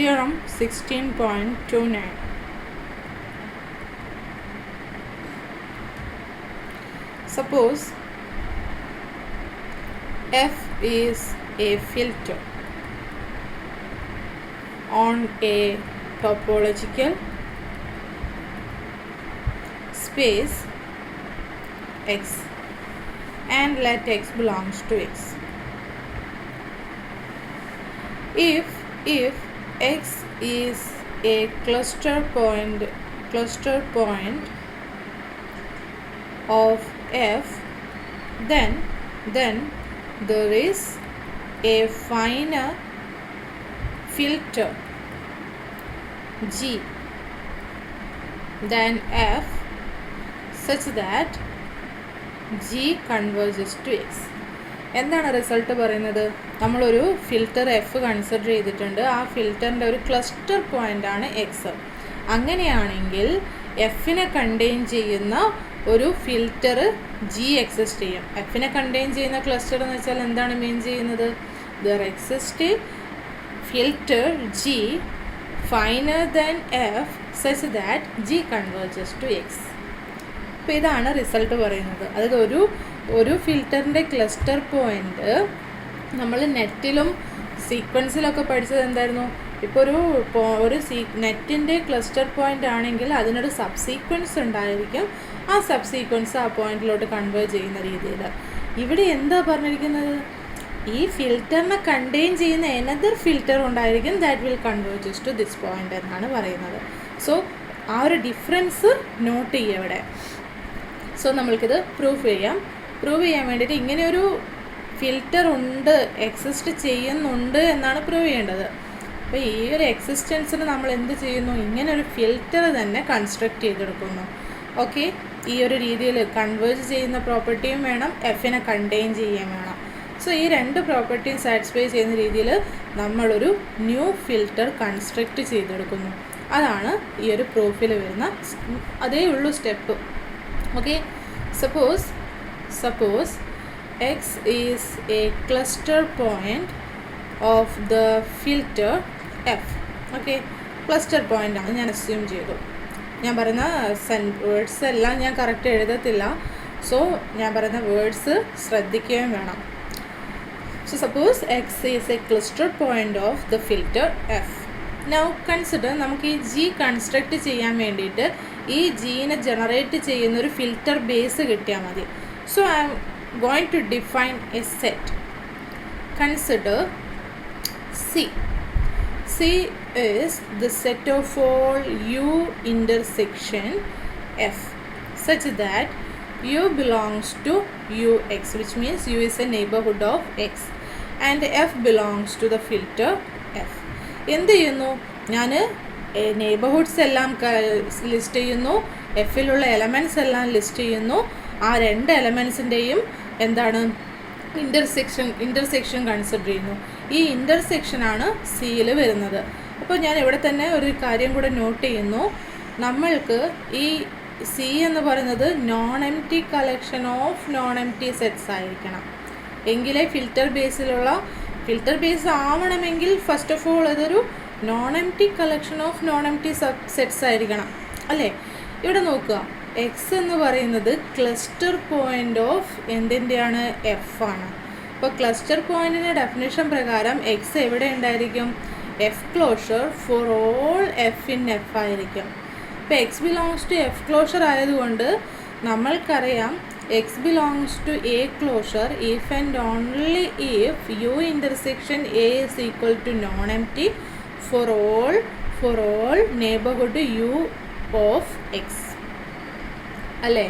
Theorem 16.29. Suppose F is a filter on a topological space X and let X belongs to X. If X is a cluster point of F, then there is a finer filter G than F such that G converges to X. എന്താണ് result പറയുന്നത്? നമ്മളൊരു filter F consider ചെയ്തിട്ടുണ്ട്. ആ ഫിൽറ്ററിൻ്റെ ഒരു cluster പോയിൻ്റാണ് X. അങ്ങനെയാണെങ്കിൽ എഫിനെ contain ചെയ്യുന്ന ഒരു ഫിൽറ്റർ ജി എക്സിസ്റ്റ് ചെയ്യും. എഫിനെ കണ്ടെയ്ൻ ചെയ്യുന്ന ക്ലസ്റ്റർ എന്ന് വെച്ചാൽ എന്താണ് മീൻ ചെയ്യുന്നത്? There exist filter G finer than F such that G converges to X. അപ്പോൾ ഇതാണ് റിസൾട്ട് പറയുന്നത്. അതായത് ഒരു ഫിൽറ്ററിൻ്റെ ക്ലസ്റ്റർ പോയിൻ്റ് നമ്മൾ നെറ്റിലും സീക്വൻസിലൊക്കെ പഠിച്ചത് എന്തായിരുന്നു? ഇപ്പോൾ ഒരു നെറ്റിൻ്റെ ക്ലസ്റ്റർ പോയിൻ്റ് ആണെങ്കിൽ അതിനൊരു സബ് സീക്വൻസ് ഉണ്ടായിരിക്കും. ആ സബ് സീക്വൻസ് ആ പോയിന്റിലോട്ട് കൺവേർട്ട് ചെയ്യുന്ന രീതിയിൽ. ഇവിടെ എന്താ പറഞ്ഞിരിക്കുന്നത്? ഈ ഫിൽറ്ററിനെ കണ്ടെയ്ൻ ചെയ്യുന്ന എനദർ ഫിൽറ്റർ ഉണ്ടായിരിക്കും that will converges to this point എന്നാണ് പറയുന്നത്. സോ ആ ഒരു ഡിഫറൻസ് നോട്ട് ചെയ്യുക ഇവിടെ. സോ നമ്മൾക്കിത് പ്രൂഫ് ചെയ്യാൻ വേണ്ടിയിട്ട് ഇങ്ങനെയൊരു ഫിൽറ്റർ ഉണ്ട്, എക്സിസ്റ്റ് ചെയ്യുന്നുണ്ട് എന്നാണ് പ്രൂവ് ചെയ്യേണ്ടത്. അപ്പോൾ ഈ ഒരു എക്സിസ്റ്റൻസിന് നമ്മൾ എന്ത് ചെയ്യുന്നു? ഇങ്ങനെ ഒരു ഫിൽറ്റർ തന്നെ കൺസ്ട്രക്റ്റ് ചെയ്തെടുക്കുന്നു. ഓക്കെ, ഈ ഒരു രീതിയിൽ കൺവേർജ് ചെയ്യുന്ന പ്രോപ്പർട്ടിയും വേണം, എഫിനെ കണ്ടെയ്ൻ ചെയ്യുകയും വേണം. സോ ഈ രണ്ട് പ്രോപ്പർട്ടിയും സാറ്റിസ്ഫൈ ചെയ്യുന്ന രീതിയിൽ നമ്മളൊരു ന്യൂ ഫിൽറ്റർ കൺസ്ട്രക്റ്റ് ചെയ്തെടുക്കുന്നു. അതാണ് ഈ ഒരു പ്രൂഫിൽ വരുന്ന അതേ ഉള്ളൂ step. Okay, suppose X is a cluster point of the filter F. Okay, cluster point ആണ് ഞാൻ അസ്യൂം ചെയ്തു. ഞാൻ പറയുന്ന വേർഡ്സ് എല്ലാം ഞാൻ കറക്റ്റ് എഴുതത്തില്ല. സോ ഞാൻ പറയുന്ന വേർഡ്സ് ശ്രദ്ധിക്കുകയും വേണം. So suppose X is a cluster point of the filter F. Now consider നമുക്ക് ഈ ജി കൺസ്ട്രക്റ്റ് ചെയ്യാൻ വേണ്ടിയിട്ട് ഈ ജീനെ ജനറേറ്റ് ചെയ്യുന്ന ഒരു ഫിൽറ്റർ ബേസ് കിട്ടിയാൽ മതി. So I'm going to define a set. Consider C. C is the set of all U intersection F such that U belongs to U X, which means U is a neighbourhood of X and F belongs to the filter F. എന്ത് ചെയ്യുന്നു? ഞാൻ neighbourhoods എല്ലാം list ചെയ്യുന്നു, എഫിലുള്ള elements എല്ലാം list ചെയ്യുന്നു. ആ രണ്ട് എലമെൻറ്റ്സിൻ്റെയും എന്താണ് ഇൻ്റർസെക്ഷൻ കൺസിഡർ ചെയ്യുന്നു. ഈ ഇൻ്റർസെക്ഷനാണ് സിയിൽ വരുന്നത്. അപ്പോൾ ഞാൻ ഇവിടെ തന്നെ ഒരു കാര്യം കൂടെ നോട്ട് ചെയ്യുന്നു. നമ്മൾക്ക് ഈ സി എന്ന് പറയുന്നത് non empty collection of non empty sets ആയിരിക്കണം. എങ്കിലേ ഫിൽറ്റർ ബേസ് ആവണമെങ്കിൽ ഫസ്റ്റ് ഓഫ് ഓൾ അതൊരു non empty collection of non empty sets ആയിരിക്കണം, അല്ലേ? ഇവിടെ നോക്കുക, എക്സ് എന്ന് പറയുന്നത് ക്ലസ്റ്റർ പോയിൻ്റ് ഓഫ് എന്തിൻ്റെയാണ്? എഫ് ആണ്. അപ്പോൾ ക്ലസ്റ്റർ പോയിൻറ്റിൻ്റെ ഡെഫിനിഷൻ പ്രകാരം എക്സ് എവിടെ ഉണ്ടായിരിക്കും? F closure for all F in F ആയിരിക്കും. ഇപ്പോൾ X belongs to F closure ആയതുകൊണ്ട് നമ്മൾക്കറിയാം X belongs to A closure if and only if U intersection A is equal to non-empty for all neighborhood U of X. അല്ലേ?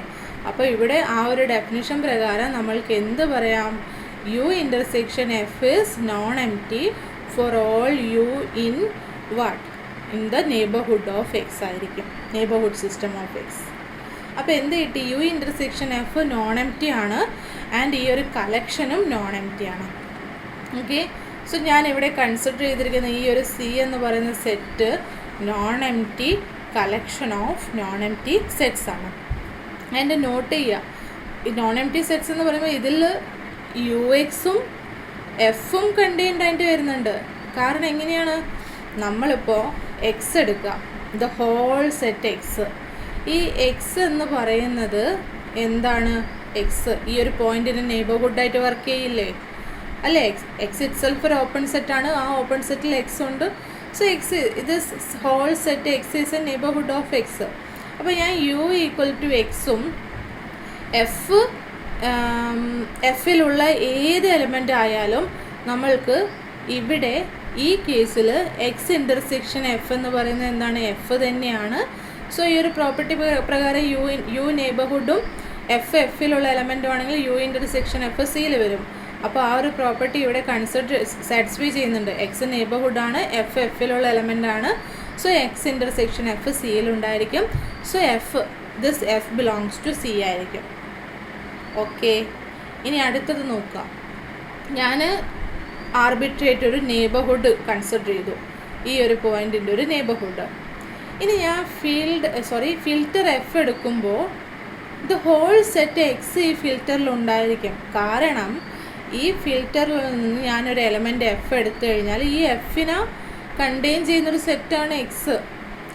അപ്പോൾ ഇവിടെ ആ ഒരു definition പ്രകാരം നമ്മൾക്ക് എന്ത് പറയാം? U intersection F is non-empty for all U in what? In the neighborhood of X ആയിരിക്കും, neighborhood system of X. അപ്പോൾ എന്ത് കിട്ടി? U intersection F non empty ആണ് ആൻഡ് ഈ ഒരു കളക്ഷനും നോൺ എംപ്റ്റി ആണ്. ഓക്കെ, സോ ഞാൻ ഇവിടെ കൺസിഡർ ചെയ്തിരിക്കുന്ന ഈ ഒരു സി എന്ന് പറയുന്ന set non empty collection of non empty sets ആണ്. ആൻഡ് നോട്ട് ചെയ്യുക, ഈ നോൺ എംപ്റ്റി സെറ്റ്സ് എന്ന് പറയുമ്പോൾ ഇതിൽ യു എക്സും എഫും കണ്ടെയ്ൻഡ് ആയിട്ട് വരുന്നുണ്ട്. കാരണം എങ്ങനെയാണ്? നമ്മളിപ്പോൾ എക്സ് എടുക്കുക, ദ ഹോൾ സെറ്റ് എക്സ്. ഈ എക്സ് എന്ന് പറയുന്നത് എന്താണ്? എക്സ് ഈ ഒരു പോയിന്റിന് നെയ്ബർഹുഡായിട്ട് വർക്ക് ചെയ്യില്ലേ അല്ലേ? എക്സ് ഇറ്റ് സെൽഫ് ഒരു ഓപ്പൺ സെറ്റാണ്. ആ ഓപ്പൺ സെറ്റിൽ എക്സ് ഉണ്ട്. സോ എക്സ് ഇത് whole set X is a neighbourhood of X. അപ്പോൾ ഞാൻ യു ഈക്വൽ ടു എക്സും എഫിലുള്ള ഏത് എലമെൻ്റ് ആയാലും നമ്മൾക്ക് ഇവിടെ ഈ കേസിൽ എക്സ് ഇൻ്റർസെക്ഷൻ എഫ് എന്ന് പറയുന്നത് എന്താണ്? എഫ് തന്നെയാണ്. സോ ഈ ഒരു പ്രോപ്പർട്ടി പ്രകാരം യു നെയ്ബർഹുഡും എഫിലുള്ള എലമെൻറ്റും ആണെങ്കിൽ യു ഇൻ്റർസെക്ഷൻ എഫ് സിയിൽ വരും. അപ്പോൾ ആ ഒരു പ്രോപ്പർട്ടി ഇവിടെ സാറ്റിസ്ഫൈ ചെയ്യുന്നുണ്ട്. എക്സ് നെയ്ബർഹുഡാണ്, എഫിലുള്ള എലമെൻ്റ് ആണ്. സോ എക്സ് ഇൻ്റർസെക്ഷൻ എഫ് സിയിലുണ്ടായിരിക്കും. So this F belongs to C ആയിരിക്കും. ഓക്കെ, ഇനി അടുത്തത് നോക്കാം. ഞാൻ ആർബിട്രേറ്റ് ഒരു നെയ്ബർഹുഡ് കൺസിഡർ ചെയ്തു, ഈ ഒരു പോയിൻറ്റിൻ്റെ ഒരു നെയ്ബർഹുഡ്. ഇനി ഞാൻ ഫിൽറ്റർ എഫ് എടുക്കുമ്പോൾ ഇത് ഹോൾ സെറ്റ് എക്സ് ഈ ഫിൽറ്ററിൽ ഉണ്ടായിരിക്കും. കാരണം ഈ ഫിൽറ്ററിൽ നിന്ന് ഞാനൊരു എലമെൻറ്റ് എഫ് എടുത്തു കഴിഞ്ഞാൽ ഈ എഫിനെ കണ്ടെയ്ൻ ചെയ്യുന്നൊരു സെറ്റാണ് എക്സ്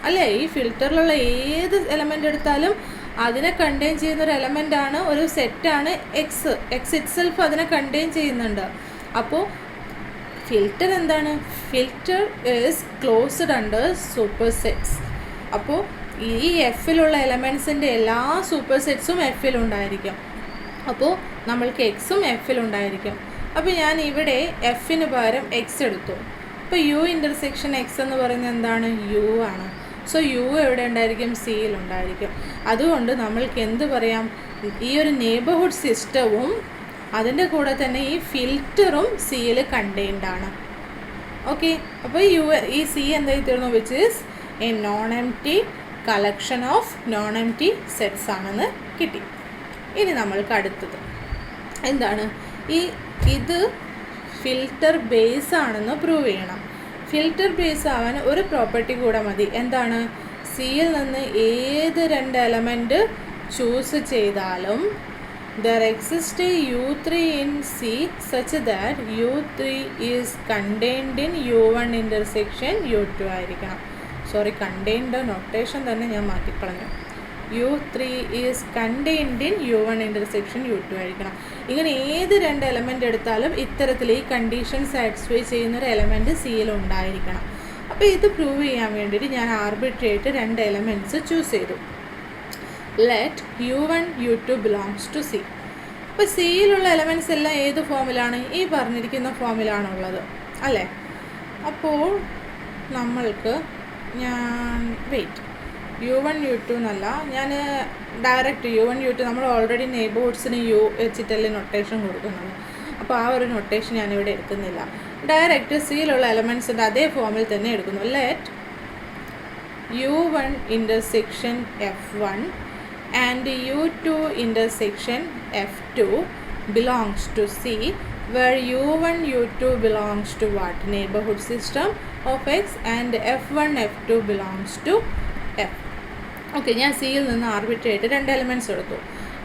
അല്ലേ? ഈ ഫിൽറ്ററിലുള്ള ഏത് എലമെൻ്റ് എടുത്താലും അതിനെ കണ്ടെയ്ൻ ചെയ്യുന്നൊരു എലമെൻ്റാണ്, ഒരു സെറ്റാണ് എക്സ്. എക്സ് ഇറ്റ് സെൽഫ് അതിനെ കണ്ടെയ്ൻ ചെയ്യുന്നുണ്ട്. അപ്പോൾ ഫിൽറ്റർ എന്താണ്? Filter is closed under super sets. അപ്പോൾ ഈ എഫിലുള്ള എലമെൻസിൻ്റെ എല്ലാ സൂപ്പർ സെറ്റ്സും എഫിലുണ്ടായിരിക്കും. അപ്പോൾ നമ്മൾക്ക് എക്സും എഫിലുണ്ടായിരിക്കും. അപ്പോൾ ഞാൻ ഇവിടെ എഫിന് പകരം എക്സ് എടുത്തു. അപ്പോൾ യു ഇൻ്റർസെക്ഷൻ എക്സ് എന്ന് പറയുന്നത് എന്താണ്? യു ആണ്. സോ യു എവിടെ ഉണ്ടായിരിക്കും? സിയിലുണ്ടായിരിക്കും. അതുകൊണ്ട് നമ്മൾക്ക് എന്ത് പറയാം? ഈ ഒരു നെയ്ബർഹുഡ് സിസ്റ്റവും അതിൻ്റെ കൂടെ തന്നെ ഈ ഫിൽറ്ററും സിയിൽ കണ്ടെയ്ൻഡ് ആണ്. ഓക്കെ, അപ്പോൾ ഈ സി എന്തായി തീർന്നു? Which is A non empty collection of non empty sets ആണെന്ന് കിട്ടി. ഇനി നമ്മൾക്ക് അടുത്തത് എന്താണ്? ഇത് ഫിൽറ്റർ ബേസ് ആണെന്ന് പ്രൂവ് ചെയ്യണം. ഫിൽറ്റർ ബേസ് ആവാൻ ഒരു പ്രോപ്പർട്ടി കൂടെ മതി. എന്താണ്? സിയിൽ നിന്ന് ഏത് രണ്ട് എലമെൻറ്റ് ചൂസ് ചെയ്താലും there exists a U3 in C such that U3 is contained in U1 intersection U2 ആയിരിക്കണം. കണ്ടെയ്ൻഡ് നൊട്ടേഷൻ തന്നെ ഞാൻ മാറ്റിക്കളഞ്ഞു. U3 is contained in U1 intersection U2 ആയിരിക്കണം. ഇങ്ങനെ ഏത് രണ്ട് എലമെൻ്റ് എടുത്താലും ഇത്തരത്തിൽ ഈ കണ്ടീഷൻ സാറ്റിസ്ഫൈ ചെയ്യുന്നൊരു എലമെൻറ്റ് സിയിൽ ഉണ്ടായിരിക്കണം. അപ്പോൾ ഇത് പ്രൂവ് ചെയ്യാൻ വേണ്ടിയിട്ട് ഞാൻ ആർബിട്രേറ്റ് രണ്ട് എലമെൻറ്റ്സ് ചൂസ് ചെയ്തു. Let U1 U2 belongs to C. അപ്പോൾ സിയിലുള്ള എലമെൻറ്റ്സ് എല്ലാം ഏത് ഫോമിലാണ്? ഈ പറഞ്ഞിരിക്കുന്ന ഫോമിലാണുള്ളത് അല്ലേ? അപ്പോൾ നമ്മൾക്ക് ഞാൻ U1 U2 എന്നല്ല, ഞാൻ ഡയറക്റ്റ് U1 U2 നമ്മൾ ഓൾറെഡി നെയ്ബർഹുഡ്സിന് യു വെച്ചിട്ടല്ലേ നൊട്ടേഷൻ കൊടുക്കുന്നത്. അപ്പോൾ ആ ഒരു നൊട്ടേഷൻ ഞാനിവിടെ എടുക്കുന്നില്ല. ഡയറക്റ്റ് സിയിലുള്ള എലമെൻറ്റ്സിൻ്റെ അതേ ഫോമിൽ തന്നെ എടുക്കുന്നു. Let U1 intersection F1 and U2 intersection F2 belongs to C, where U1 U2 belongs to what? Neighborhood system of X, and F1 F2 belongs to F. Okay, ഞാൻ സിയിൽ നിന്ന് ആർബിട്രേറ്റ് രണ്ട് എലമെൻറ്റ്സ് എടുത്തു.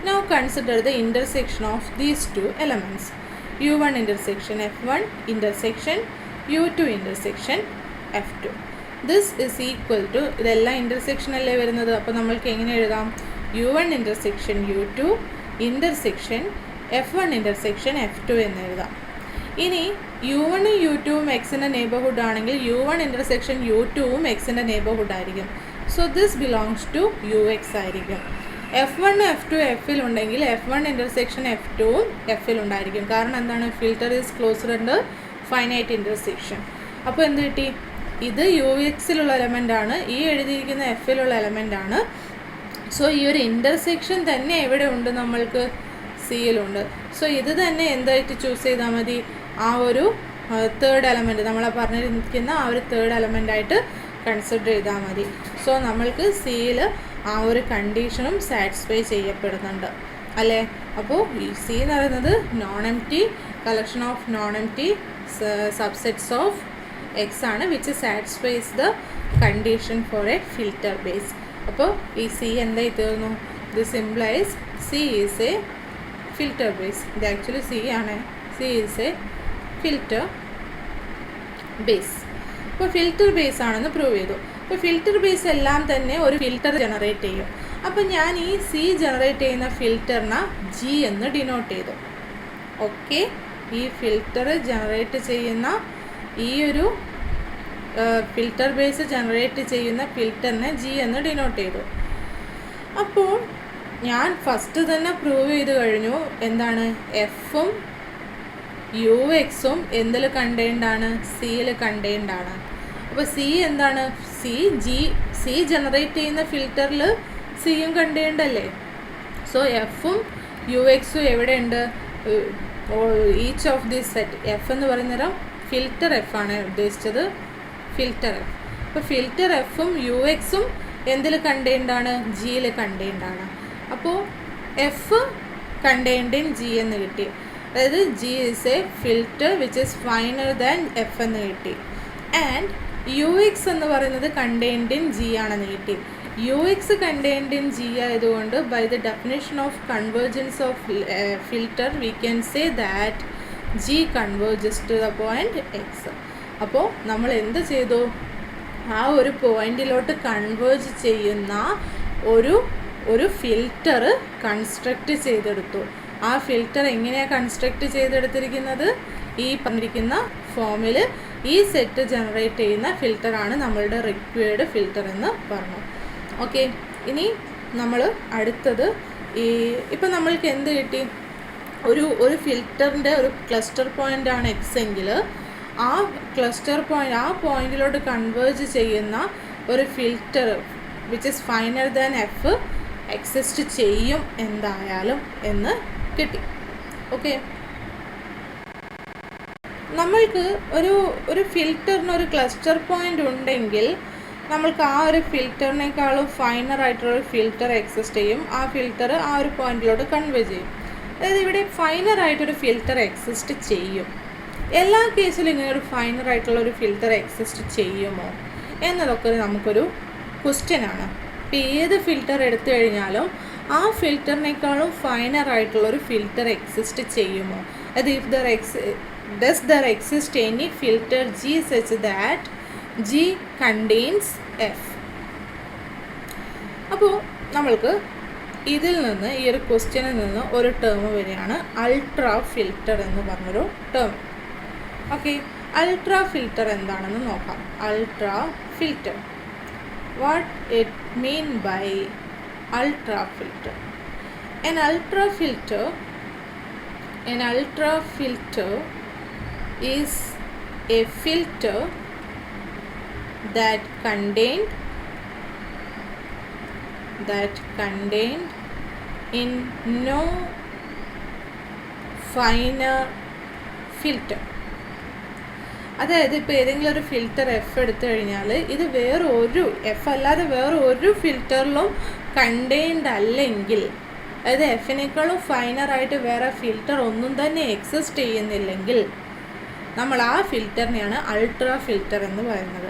Now consider the intersection of these two elements. U1 intersection F1 intersection U2 intersection F2. This is equal to, ഇതെല്ലാം intersection അല്ലേ വരുന്നത്. അപ്പോൾ നമ്മൾക്ക് എങ്ങനെ എഴുതാം? U1 intersection U2 intersection F1 intersection F2 എന്ന് എഴുതാം. ഇനി U1 U2 എക്സിൻ്റെ നെയ്ബർഹുഡ് ആണെങ്കിൽ U1 intersection U2 എക്സിൻ്റെ നെയ്ബർഹുഡ് ആയിരിക്കും. So this belongs to UX ആയിരിക്കും. F1 F2 എഫിലുണ്ടെങ്കിൽ F1 intersection F2 എഫിലുണ്ടായിരിക്കും. കാരണം എന്താണ്? Filter is closed under finite intersection. അപ്പോൾ എന്ത് കിട്ടി? ഇത് UXിലുള്ള എലമെൻ്റ് ആണ്, ഈ എഴുതിയിരിക്കുന്ന എഫിലുള്ള എലമെൻ്റ് ആണ്. സോ ഈ ഒരു ഇൻ്റർസെക്ഷൻ തന്നെ എവിടെ ഉണ്ട്? നമ്മൾക്ക് സിയിലുണ്ട്. സോ ഇത് തന്നെ എന്തായിട്ട് ചൂസ് ചെയ്താൽ മതി? ആ ഒരു തേർഡ് എലമെൻറ്റ്, നമ്മളെ പറഞ്ഞിരിക്കുന്ന ആ ഒരു തേർഡ് എലമെൻ്റായിട്ട് കൺസിഡർ ചെയ്താൽ മതി. സോ നമ്മൾക്ക് സിയിൽ ആ ഒരു കണ്ടീഷനും സാറ്റിസ്ഫൈ ചെയ്യപ്പെടുന്നുണ്ട് അല്ലേ? അപ്പോൾ ഈ സി എന്ന് പറയുന്നത് non empty collection of non empty subsets of X ആണ്, which satisfies the condition for a filter base. അപ്പോൾ ഈ സി എന്തായി തീർന്നു? This implies C is a filter base. ഇത് ആക്ച്വലി സി ആണ്. C is a filter base. അപ്പോൾ filter base ആണെന്ന് പ്രൂവ് ചെയ്തു. അപ്പോൾ ഫിൽറ്റർ ബേസ് എല്ലാം തന്നെ ഒരു ഫിൽറ്റർ ജനറേറ്റ് ചെയ്യും. അപ്പോൾ ഞാൻ ഈ സി ജനറേറ്റ് ചെയ്യുന്ന ഫിൽറ്ററിനെ ജി എന്ന് ഡിനോട്ട് ചെയ്തു. ഓക്കെ, ഈ ഫിൽറ്റർ ജനറേറ്റ് ചെയ്യുന്ന ഈ ഒരു ഫിൽറ്റർ ബേസ് ജനറേറ്റ് ചെയ്യുന്ന ഫിൽറ്ററിനെ ജി എന്ന് ഡിനോട്ട് ചെയ്തു. അപ്പോൾ ഞാൻ ഫസ്റ്റ് തന്നെ പ്രൂവ് ചെയ്ത് കഴിഞ്ഞു എന്താണ്, എഫും യു എക്സും എന്തിൽ കണ്ടെയ്ൻഡാണ്, സിയിൽ കണ്ടെയ്ൻഡാണ്. അപ്പോൾ സി എന്താണ്, സി ജനറേറ്റ് ചെയ്യുന്ന ഫിൽറ്ററിൽ സിയും കണ്ടെയ്ൻഡല്ലേ. സോ എഫും യു എക്സും എവിടെയുണ്ട്, each of this set. F എന്ന് പറയുന്നേരം ഫിൽറ്റർ എഫ് ആണ് ഉദ്ദേശിച്ചത്, ഫിൽറ്റർ എഫ്. അപ്പോൾ ഫിൽറ്റർ എഫും യു എക്സും എന്തിൽ കണ്ടെയ്ൻഡാണ്, ജിയിൽ കണ്ടെയ്ൻഡാണ്. അപ്പോൾ എഫ് കണ്ടെയ്ൻഡ് ഇൻ ജി എന്ന് കിട്ടി. അതായത് G is a filter which is finer than F എന്ന് കിട്ടി. ആൻഡ് യു എക്സ് എന്ന് പറയുന്നത് കണ്ടെയ്ൻഡ് ഇൻ ജി ആണെന്ന് കിട്ടി. U X contained in G ആയതുകൊണ്ട് by the definition of convergence of filter we can say that G converges to the point X. അപ്പോൾ നമ്മൾ എന്ത് ചെയ്തു, ആ ഒരു പോയിന്റിലോട്ട് കൺവേർജ് ചെയ്യുന്ന ഒരു ഫിൽറ്റർ കൺസ്ട്രക്റ്റ് ചെയ്തെടുത്തു. ആ ഫിൽറ്റർ എങ്ങനെയാണ് കൺസ്ട്രക്റ്റ് ചെയ്തെടുത്തിരിക്കുന്നത്, ഈ പറഞ്ഞിരിക്കുന്ന ഫോമിൽ ഈ സെറ്റ് ജനറേറ്റ് ചെയ്യുന്ന ഫിൽറ്ററാണ് നമ്മളുടെ റിക്വയർഡ് ഫിൽറ്റർ എന്ന് പറഞ്ഞു. ഓക്കെ, ഇനി നമ്മൾ അടുത്തത് ഇപ്പം നമ്മൾക്ക് എന്ത് കിട്ടി, ഒരു ഫിൽറ്ററിൻ്റെ ഒരു ക്ലസ്റ്റർ പോയിൻ്റാണ് എക്സ് എങ്കിൽ ആ ക്ലസ്റ്റർ പോയിൻ്റ്, ആ പോയിന്റിലോട്ട് കൺവേർജ് ചെയ്യുന്ന ഒരു filter which is finer than F exist ചെയ്യും എന്തായാലും എന്ന് കിട്ടി. ഓക്കെ, നമ്മൾക്ക് ഒരു ഫിൽറ്ററിന് ഒരു ക്ലസ്റ്റർ പോയിൻ്റ് ഉണ്ടെങ്കിൽ നമ്മൾക്ക് ആ ഒരു ഫിൽറ്ററിനേക്കാളും ഫൈനർ ആയിട്ടുള്ളൊരു ഫിൽറ്റർ എക്സിസ്റ്റ് ചെയ്യും. ആ ഫിൽറ്റർ ആ ഒരു പോയിന്റിലോട്ട് കൺവേ ചെയ്യും. അതായത് ഇവിടെ ഫൈനർ ആയിട്ടൊരു ഫിൽറ്റർ എക്സിസ്റ്റ് ചെയ്യും. എല്ലാ കേസിലും ഇങ്ങനെ ഒരു ഫൈനർ ആയിട്ടുള്ളൊരു ഫിൽറ്റർ എക്സിസ്റ്റ് ചെയ്യുമോ എന്നതൊക്കെ നമുക്കൊരു ക്വസ്റ്റ്യനാണ്. ഇപ്പോൾ ഏത് ഫിൽറ്റർ എടുത്തു കഴിഞ്ഞാലും ആ ഫിൽറ്ററിനേക്കാളും ഫൈനർ ആയിട്ടുള്ളൊരു ഫിൽറ്റർ എക്സിസ്റ്റ് ചെയ്യുമോ, അത് does there exist any filter G such that G contains F. അപ്പോൾ നമ്മൾക്ക് ഇതിൽ നിന്ന് ഈ ഒരു ക്വസ്റ്റ്യനിൽ നിന്ന് ഒരു ടേം വരികയാണ് അൾട്രാ ഫിൽറ്റർ എന്ന് പറഞ്ഞൊരു ടേം. ഓക്കെ, അൾട്രാ ഫിൽറ്റർ എന്താണെന്ന് നോക്കാം. Ultra filter, what it mean by ultra filter. An ultra filter is a filter that contained in no finer filter. അതായത് ഇപ്പോൾ ഏതെങ്കിലും ഒരു ഫിൽറ്റർ എഫ് എടുത്തു കഴിഞ്ഞാൽ ഇത് വേറെ ഒരു എഫ് അല്ലാതെ വേറെ ഒരു ഫിൽറ്ററിലും കണ്ടെയ്ൻഡ് അല്ലെങ്കിൽ, അതായത് എഫിനേക്കാളും ഫൈനറായിട്ട് വേറെ ഫിൽറ്റർ ഒന്നും തന്നെ എക്സിസ്റ്റ് ചെയ്യുന്നില്ലെങ്കിൽ നമ്മൾ ആ ഫിൽറ്ററിനെയാണ് അൾട്രാ ഫിൽറ്റർ എന്ന് പറയുന്നത്.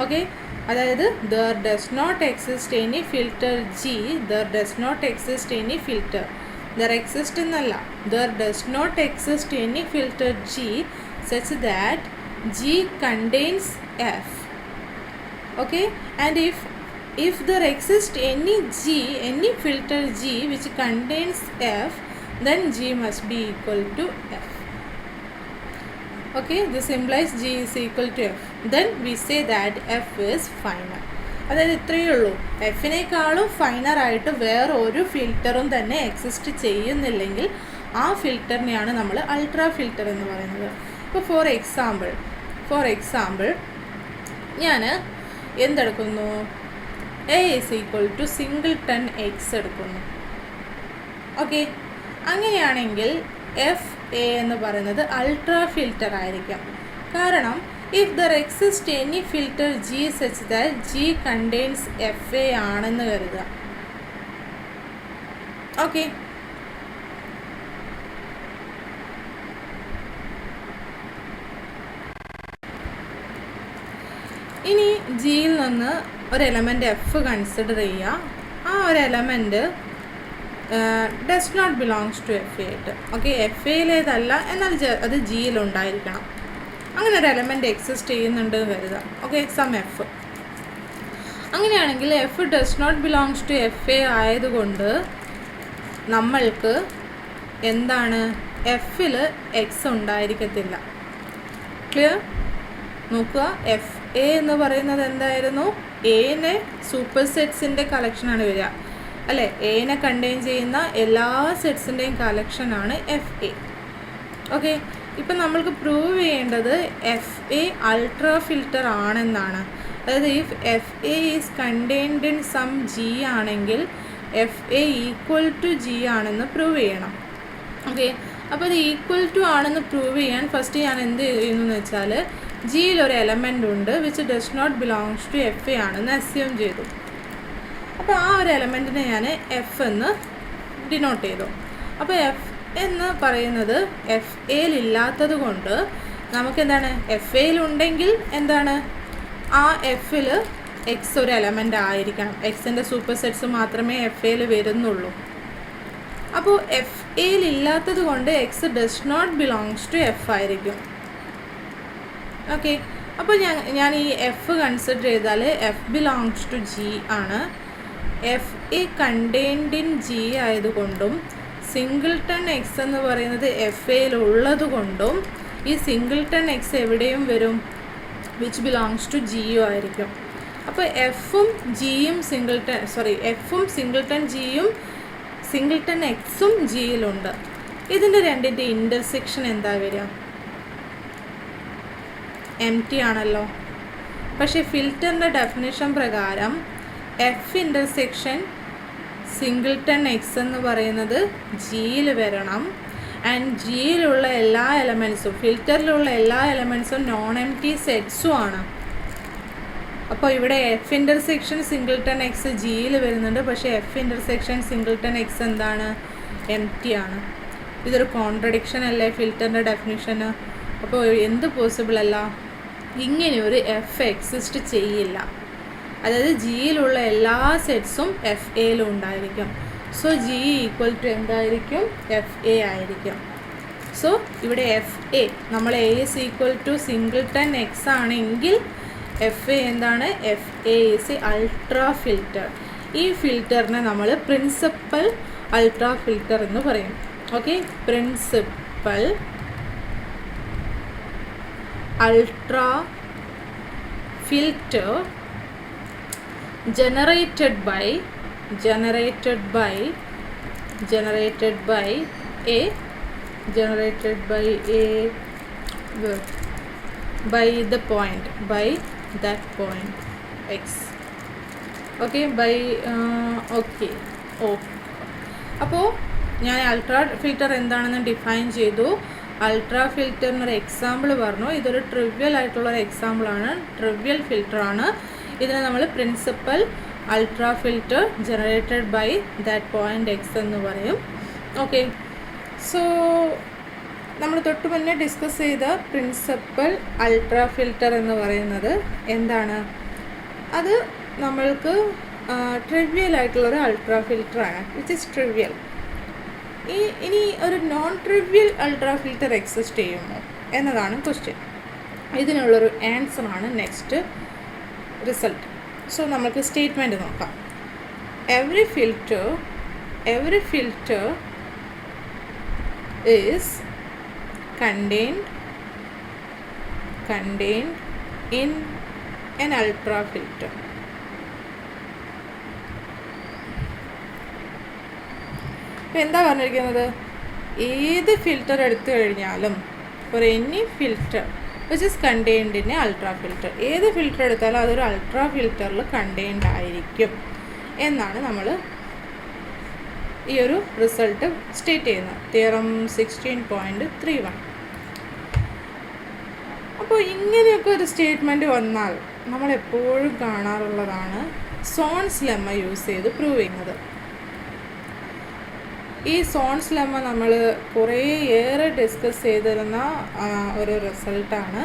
ഓക്കെ, അതായത് there does not exist any filter G, there does not exist any filter, there exist എന്നല്ല, there does not exist any filter G such that G contains F. Okay, and if there exists any filter G which contains F, then G must be equal to F. Okay, this implies G is equal to F. Then we say that F is finer. അതായത് ഇത്രയേ ഉള്ളൂ. എഫിനേക്കാളും finer ആയിട്ട് വേറെ ഒരു ഫിൽറ്ററും തന്നെ exist ചെയ്യുന്നില്ലെങ്കിൽ ആ ഫിൽറ്ററിനെയാണ് നമ്മൾ അൾട്രാ ഫിൽറ്റർ എന്ന് പറയുന്നത്. ഇപ്പോൾ ഫോർ എക്സാമ്പിൾ ഞാൻ എന്തെടുക്കുന്നു, A is equal to singleton X എടുക്കുന്നു. ഓക്കെ, അങ്ങനെയാണെങ്കിൽ എഫ് എ എന്ന് പറയുന്നത് അൾട്രാ ഫിൽറ്റർ ആയിരിക്കും. കാരണം if there exist any filter G such that G contains F A ആണെന്ന് കരുതുക. ഓക്കെ, ഇനി ജിയിൽ നിന്ന് ഒരു എലമെൻറ്റ് എഫ് കൺസിഡർ ചെയ്യുക. ആ ഒരു element does not belongs to F A ആയിട്ട്. ഓക്കെ, എഫ് എയിലേതല്ല, എന്നാൽ അത് ജിയിലുണ്ടായിരിക്കണം. അങ്ങനെ ഒരു എലമെൻറ്റ് എക്സിസ്റ്റ് ചെയ്യുന്നുണ്ട് കരുതാം. Okay, some F. അങ്ങനെയാണെങ്കിൽ F does not belongs to F A ആയതുകൊണ്ട് നമ്മൾക്ക് എന്താണ്, എഫിൽ എക്സ് ഉണ്ടായിരിക്കത്തില്ല. ക്ലിയർ? നോക്കുക, എഫ് എ എന്ന് പറയുന്നത് എന്തായിരുന്നു, എനെ സൂപ്പർ സെറ്റ്സിൻ്റെ കളക്ഷനാണ് വരിക അല്ലേ. എനെ കണ്ടെയ്ൻ ചെയ്യുന്ന എല്ലാ സെറ്റ്സിൻ്റെയും കളക്ഷനാണ് എഫ് എ. ഓക്കെ, ഇപ്പം നമ്മൾക്ക് പ്രൂവ് ചെയ്യേണ്ടത് എഫ് എ അൾട്രാ ഫിൽറ്റർ ആണെന്നാണ്. അതായത് if F A is contained in some G ആണെങ്കിൽ F A equal to G ആണെന്ന് പ്രൂവ് ചെയ്യണം. ഓക്കെ, അപ്പോൾ അത് ഈക്വൽ ടു ആണെന്ന് പ്രൂവ് ചെയ്യാൻ ഫസ്റ്റ് ഞാൻ എന്ത് ചെയ്യുന്നു എന്ന് വെച്ചാൽ, ജിയിൽ ഒരു എലമെൻ്റ് ഉണ്ട് which does not belongs to F A ആണെന്ന് അസ്യൂം ചെയ്തു. അപ്പോൾ ആ ഒരു എലമെൻറ്റിനെ ഞാൻ എഫ് എന്ന് ഡിനോട്ട് ചെയ്തു. അപ്പോൾ എഫ് എന്ന് പറയുന്നത് എഫ് എയിലില്ലാത്തത് കൊണ്ട് നമുക്കെന്താണ്, എഫ് എയിലുണ്ടെങ്കിൽ എന്താണ്, ആ എഫിൽ എക്സ് ഒരു എലമെൻ്റ് ആയിരിക്കണം. എക്സിൻ്റെ സൂപ്പർ സെറ്റ്സ് മാത്രമേ എഫ് എയിൽ വരുന്നുള്ളൂ. അപ്പോൾ എഫ് എയിലില്ലാത്തത് കൊണ്ട് X does not belongs to F ആയിരിക്കും. ഓക്കെ, അപ്പോൾ ഞാൻ ഈ എഫ് കൺസിഡർ ചെയ്താൽ എഫ് ബിലോങ്സ് ടു ജി ആണ്. F A contained in G ആയതുകൊണ്ടും സിംഗിൾട്ടൺ എക്സ് എന്ന് പറയുന്നത് എഫ് എയിലുള്ളത് കൊണ്ടും ഈ സിംഗിൾട്ടൺ എക്സ് എവിടെയും വരും, വിച്ച് ബിലോങ്സ് ടു ജിയും ആയിരിക്കും. അപ്പോൾ എഫും സിംഗിൾട്ടൺ ജിയും സിംഗിൾട്ടൺ എക്സും ജിയിലുണ്ട്. ഇതിൻ്റെ രണ്ടിൻ്റെ ഇൻ്റർസെക്ഷൻ എന്താ വരിക, എം ടി ആണല്ലോ. പക്ഷേ ഫിൽറ്ററിൻ്റെ ഡെഫിനിഷൻ പ്രകാരം എഫ് ഇൻ്റർസെക്ഷൻ സിംഗിൾട്ടൺ എക്സ് എന്ന് പറയുന്നത് ജിയിൽ വരണം. ആൻഡ് ജിയിലുള്ള എല്ലാ എലമെൻസും, ഫിൽറ്ററിലുള്ള എല്ലാ എലമെൻസും നോൺ എം ടി സെറ്റ്സും ആണ്. അപ്പോൾ ഇവിടെ എഫ് ഇൻ്റർസെക്ഷൻ സിംഗിൾട്ടൺ എക്സ് ജിയിൽ വരുന്നുണ്ട്, പക്ഷേ എഫ് ഇൻ്റർസെക്ഷൻ സിംഗിൾട്ടൺ എക്സ് എന്താണ്, എം ടി ആണ്. ഇതൊരു കോൺട്രഡിക്ഷൻ അല്ലേ ഫിൽറ്ററിൻ്റെ ഡെഫിനിഷന്? അപ്പോൾ എന്ത് പോസിബിൾ അല്ല, ഇങ്ങനെ ഒരു എഫ് എക്സിസ്റ്റ് ചെയ്യില്ല. അതായത് ജിയിലുള്ള എല്ലാ സെറ്റ്സും എഫ് എയിലും ഉണ്ടായിരിക്കും. സോ ജി ഈക്വൽ ടു എന്തായിരിക്കും, എഫ് എ ആയിരിക്കും. സോ ഇവിടെ എഫ് എ, നമ്മൾ A is equal to singleton X ആണെങ്കിൽ എഫ് എ എന്താണ്, F A is ultra filter. ഈ ഫിൽറ്ററിനെ നമ്മൾ പ്രിൻസിപ്പൽ അൾട്രാ ഫിൽറ്റർ എന്ന് പറയും. Okay, principal ultra filter generated by the point, by that point x. Okay, by okay. അപ്പോൾ ഞാൻ ultra filter എന്താണെന്ന് ഡിഫൈൻ ചെയ്തു. അൾട്രാ ഫിൽറ്ററിനൊരു എക്സാമ്പിൾ പറഞ്ഞു. ഇതൊരു ട്രിവ്യൽ ആയിട്ടുള്ളൊരു എക്സാമ്പിളാണ്, ട്രിവ്യൽ ഫിൽറ്ററാണ്. ഇതിനെ നമ്മൾ principal ultra filter generated by that point X എന്ന് പറയും. ഓക്കെ, സോ നമ്മൾ തൊട്ട് മുന്നേ ഡിസ്കസ് ചെയ്ത പ്രിൻസിപ്പൽ അൾട്രാ ഫിൽറ്റർ എന്ന് പറയുന്നത് എന്താണ്, അത് നമ്മൾക്ക് ട്രിവ്യൽ ആയിട്ടുള്ളൊരു അൾട്രാ ഫിൽറ്ററാണ്, വിച്ച് ഇസ് ട്രിവ്യൽ. ഇനി ഒരു non trivial ultra filter exist ചെയ്യുമോ എന്നതാണ് ക്വസ്റ്റ്യൻ. ഇതിനുള്ളൊരു ആൻസറാണ് നെക്സ്റ്റ് റിസൾട്ട്. സോ നമുക്ക് സ്റ്റേറ്റ്മെൻറ്റ് നോക്കാം. Every filter is contained in an ultra filter. എന്താ പറഞ്ഞിരിക്കുന്നത്, ഏത് ഫിൽറ്റർ എടുത്തു കഴിഞ്ഞാലും ഒരു any filter which is contained in A ultra filter, ഏത് ഫിൽറ്റർ എടുത്താലും അതൊരു അൾട്രാ ഫിൽറ്ററിൽ കണ്ടെയ്ൻഡ് ആയിരിക്കും എന്നാണ് നമ്മൾ ഈ ഒരു റിസൾട്ട് സ്റ്റേറ്റ് ചെയ്യുന്നത്. തിയറം 16.31. അപ്പോൾ ഇങ്ങനെയൊക്കെ ഒരു സ്റ്റേറ്റ്മെൻറ്റ് വന്നാൽ നമ്മളെപ്പോഴും കാണാറുള്ളതാണ് സോൺസ് ലെമ്മ യൂസ് ചെയ്ത് പ്രൂവ് ചെയ്യുന്നത്. ഈ സോൺസ് ലെമ്മ നമ്മൾ കുറേയേറെ ഡിസ്കസ് ചെയ്തിരുന്ന ഒരു റിസൾട്ടാണ്.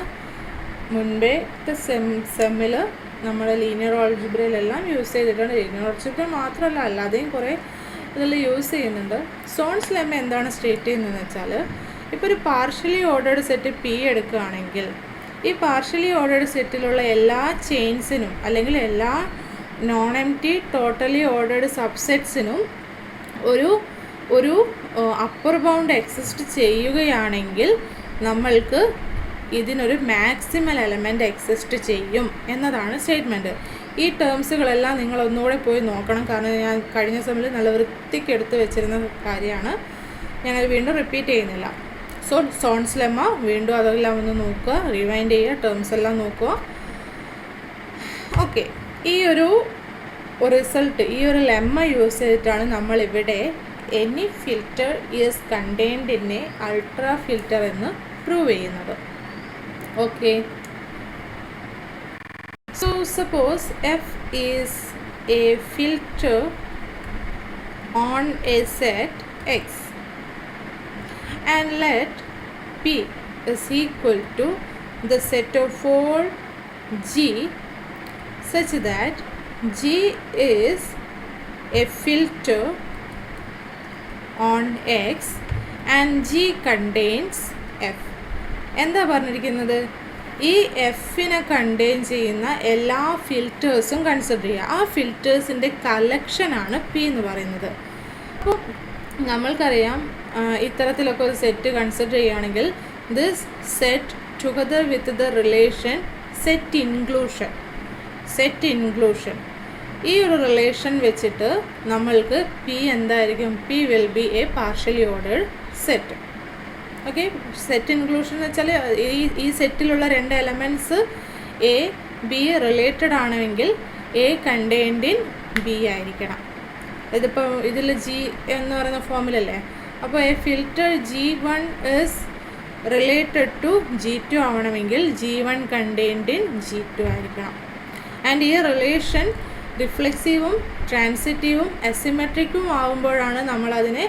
മുൻപത്തെ സെമ്മിൽ നമ്മൾ ലീനിയർ ഓൾജിബ്രയിലെല്ലാം യൂസ് ചെയ്തിട്ടുണ്ട്. ലീനിയർ ഓൾജിബ്ര മാത്രമല്ല, അല്ലാതെയും കുറേ ഇതിൽ യൂസ് ചെയ്യുന്നുണ്ട്. സോൺസ് ലെമ്മ എന്താണ് സ്റ്റേറ്റ് ചെയ്യുന്നതെന്ന് വെച്ചാൽ, ഇപ്പോൾ ഒരു പാർഷ്യലി ഓർഡേർഡ് സെറ്റ് പി എടുക്കുകയാണെങ്കിൽ ഈ പാർഷ്യലി ഓർഡേർഡ് സെറ്റിലുള്ള എല്ലാ ചെയിൻസിനും അല്ലെങ്കിൽ എല്ലാ നോൺ എംപ്റ്റി ടോട്ടലി ഓർഡേർഡ് സബ്സെറ്റ്സിനും ഒരു അപ്പർ ബൗണ്ട് എക്സിസ്റ്റ് ചെയ്യുകയാണെങ്കിൽ നമ്മൾക്ക് ഇതിനൊരു മാക്സിമൽ എലമെൻ്റ് എക്സിസ്റ്റ് ചെയ്യും എന്നതാണ് സ്റ്റേറ്റ്മെൻറ്റ്. ഈ ടേംസുകളെല്ലാം നിങ്ങൾ ഒന്നുകൂടെ പോയി നോക്കണം, കാരണം ഞാൻ കഴിഞ്ഞ സമയത്ത് നല്ല വൃത്തിക്ക് എടുത്ത് വെച്ചിരുന്ന കാര്യമാണ്. ഞാനത് വീണ്ടും റിപ്പീറ്റ് ചെയ്യുന്നില്ല. സോ സോൺസ് ലെമ്മ വീണ്ടും അതെല്ലാം ഒന്ന് നോക്കുക, റിവൈൻഡ് ചെയ്യുക, ടേംസ് എല്ലാം നോക്കുക. ഓക്കെ, ഈ ഒരു റിസൾട്ട്, ഈ ഒരു ലെമ്മ യൂസ് ചെയ്തിട്ടാണ് നമ്മളിവിടെ any filter is contained in A ultra filter എന്ന് പ്രൂവ് ചെയ്യുന്നത്. Okay, so suppose F is a filter on A set X and let P is equal to the set of all G such that G is a filter on X and G contains F. എന്താ പറഞ്ഞിരിക്കുന്നത്? ഈ എഫിനെ contain ചെയ്യുന്ന എല്ലാ ഫിൽറ്റേഴ്സും consider ചെയ്യുക. ആ ഫിൽറ്റേഴ്സിൻ്റെ കളക്ഷനാണ് P എന്ന് പറയുന്നത്. അപ്പോൾ നമ്മൾക്കറിയാം, ഇത്തരത്തിലൊക്കെ ഒരു സെറ്റ് കൺസിഡർ ചെയ്യുകയാണെങ്കിൽ this set together with the relation set inclusion ഈ ഒരു റിലേഷൻ വെച്ചിട്ട് നമ്മൾക്ക് പി എന്തായിരിക്കും? P will be a partially ordered set. Okay, set inclusion എന്ന് വെച്ചാൽ ഈ സെറ്റിലുള്ള രണ്ട് എലമെൻറ്റ്സ് എ ബി റിലേറ്റഡ് ആണെങ്കിൽ എ കണ്ടെയ്ൻഡ് ഇൻ ബി ആയിരിക്കണം. ഇതിപ്പോൾ ഇതിൽ ജി എന്ന് പറയുന്ന ഫോമിലല്ലേ. അപ്പോൾ A filter G1 is related to G2 ആവണമെങ്കിൽ G1 കണ്ടെയ്ൻഡ് ഇൻ G2 ആയിരിക്കണം. ആൻഡ് ഈ റിലേഷൻ റിഫ്ലെക്സീവും ട്രാൻസിറ്റീവും അസിമെട്രിക്കും ആകുമ്പോഴാണ് നമ്മളതിനെ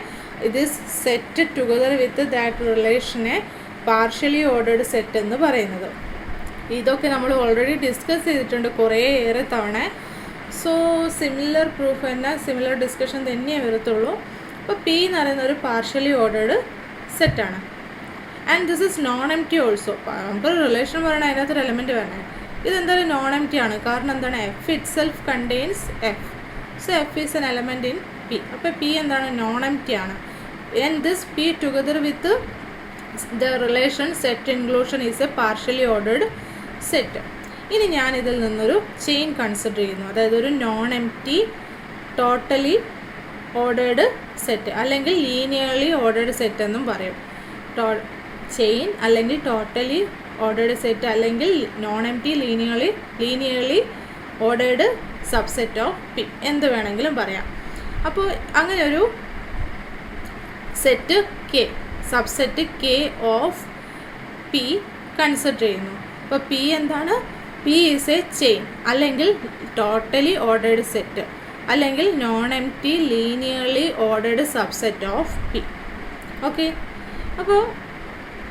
ഇത് സെറ്റ് ടുഗദർ വിത്ത് ദാറ്റ് റിലേഷനെ പാർഷ്യലി ഓർഡേർഡ് സെറ്റ് എന്ന് പറയുന്നത്. ഇതൊക്കെ നമ്മൾ ഓൾറെഡി ഡിസ്കസ് ചെയ്തിട്ടുണ്ട് കുറേയേറെ തവണ. സോ സിമിലർ പ്രൂഫ് തന്നെ, സിമിലർ ഡിസ്കഷൻ തന്നെയേ വരത്തുള്ളൂ. അപ്പോൾ പി എന്ന് പറയുന്ന ഒരു പാർഷ്യലി ഓർഡേർഡ് സെറ്റാണ്. And this is non empty also. നമുക്കൊരു റിലേഷൻ പറയണേ, അതിനകത്തൊരു എലമെൻറ്റ് വരണേ. ഇതെന്തായാലും നോൺ എം ടി ആണ്, കാരണം എന്താണ്? F it self contains F. So F is N element in P. അപ്പോൾ പി എന്താണ്? നോൺ എം ടി ആണ്. And this P together with the relation set inclusion is A partially ordered set. ഇനി ഞാൻ ഇതിൽ നിന്നൊരു ചെയിൻ കൺസിഡർ ചെയ്യുന്നു, അതായത് ഒരു non M T totally ordered set അല്ലെങ്കിൽ ലീനിയർലി ഓർഡേർഡ് സെറ്റ് എന്നും പറയും. ചെയിൻ അല്ലെങ്കിൽ ടോട്ടലി ഓർഡേർഡ് സെറ്റ് അല്ലെങ്കിൽ non M T linearly ordered subset of P, എന്ത് വേണമെങ്കിലും പറയാം. അപ്പോൾ അങ്ങനെ ഒരു set K, subset K of P consider ചെയ്യുന്നു. അപ്പോൾ പി എന്താണ്? പി ഈസ് എ ചെയിൻ അല്ലെങ്കിൽ ടോട്ടലി ഓർഡേർഡ് സെറ്റ് അല്ലെങ്കിൽ non M T linearly ordered subset of P. Okay, അപ്പോൾ